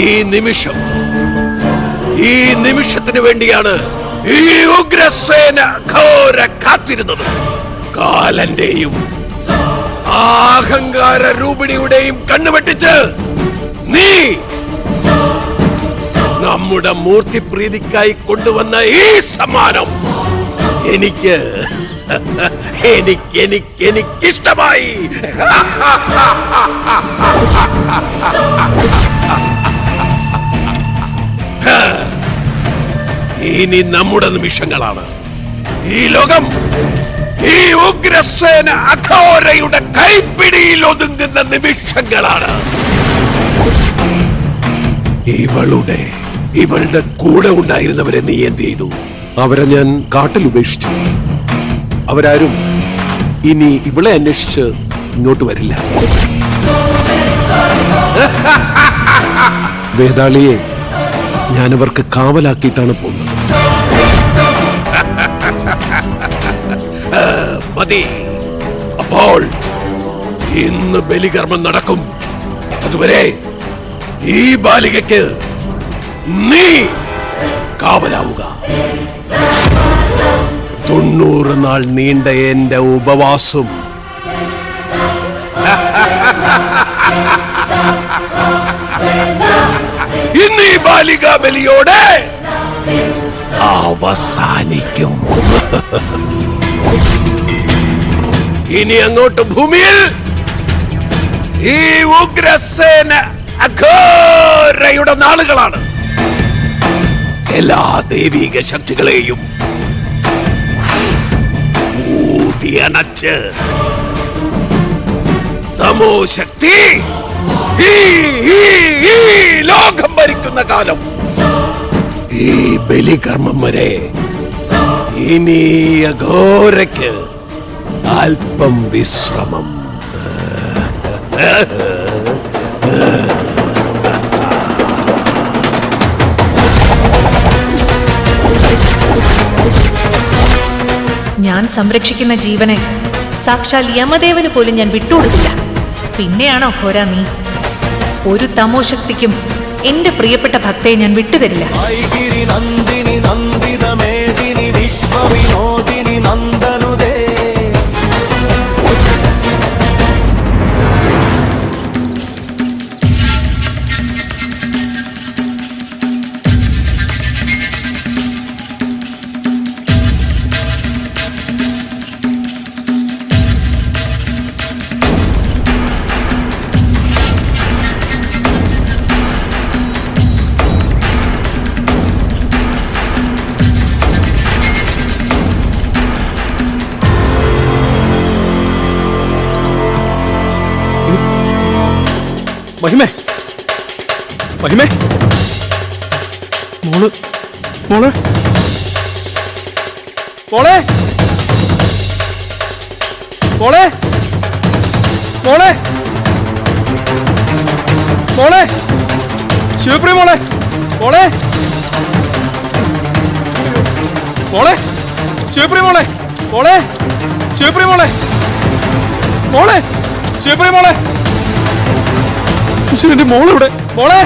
ഈ നിമിഷത്തിന് വേണ്ടിയാണ് ഈ ഉഗ്രസേന ഘോര കാത്തിരുന്നത്. കാലന്റെയും അഹങ്കാര രൂപിണിയുടെയും കണ്ണുവെട്ടിച്ച് നീ നമ്മുടെ മൂർത്തി പ്രീതിക്കായി കൊണ്ടുവന്ന ഈ സമ്മാനം എനിക്കിഷ്ടമായി. ഇനി നമ്മുടെ നിമിഷങ്ങളാണ്. ഈ ലോകം ഈ ഉഗ്രസേന അഘോരയുടെ കൈപ്പിടിയിൽ ഒതുങ്ങുന്ന നിമിഷങ്ങളാണ്. ഇവളുടെ കൂടെ ഉണ്ടായിരുന്നവരെ നീ എന്ത് ചെയ്തു? അവരെ ഞാൻ കാട്ടിൽ ഉപേക്ഷിച്ചു. അവരാരും ഇനി ഇവളെ അന്വേഷിച്ച് ഇങ്ങോട്ട് വരില്ല. വേതാളിയെ ഞാനവർക്ക് കാവലാക്കിയിട്ടാണ് പോകുന്നത്. മതി. അപ്പോൾ ഇന്ന് ബലികർമ്മം നടക്കും. അതുവരെ ഈ ബാലികയ്ക്ക് നീ കാവലാവുക. 90 നാൾ നീണ്ട എന്റെ ഉപവാസം ഇന്ന് ഈ ബാലികാ ബലിയോടെ അവസാനിക്കും. ഇനി അങ്ങോട്ട് ഭൂമിയിൽ ഈ ഉഗ്രസേന അഘോരയുടെ നാളുകളാണ്. എല്ലാ ദൈവിക ശക്തികളെയും ഊതിയണച്ച് തമോശക്തി ഈ ലോകം ഭരിക്കുന്ന കാലം. ഈ ബലികർമ്മം വരെ ഇനി അഘോരയ്ക്ക് അല്പം വിശ്രമം. ഞാൻ സംരക്ഷിക്കുന്ന ജീവനെ സാക്ഷാൽ യമദേവന് പോലും ഞാൻ വിട്ടുകൊടുക്കില്ല. പിന്നെയാണോ ഘോര നീ? ഒരു തമോശക്തിക്കും എന്റെ പ്രിയപ്പെട്ട ഭക്തയെ ഞാൻ വിട്ടുതരില്ല. മഹിമേ, മഹിമേ, മോള് മോള് മോളെ മോളെ മോളെ മോളെ ശിവപ്രിയ മോളെ മോളെ മോളെ ശിവപ്രിയ മോളെ മോളെ ശിവപ്രിയ മോളെ മോളെ ശിവപ്രിയ മോളെ എന്റെ മോളിവിടെ മോളെ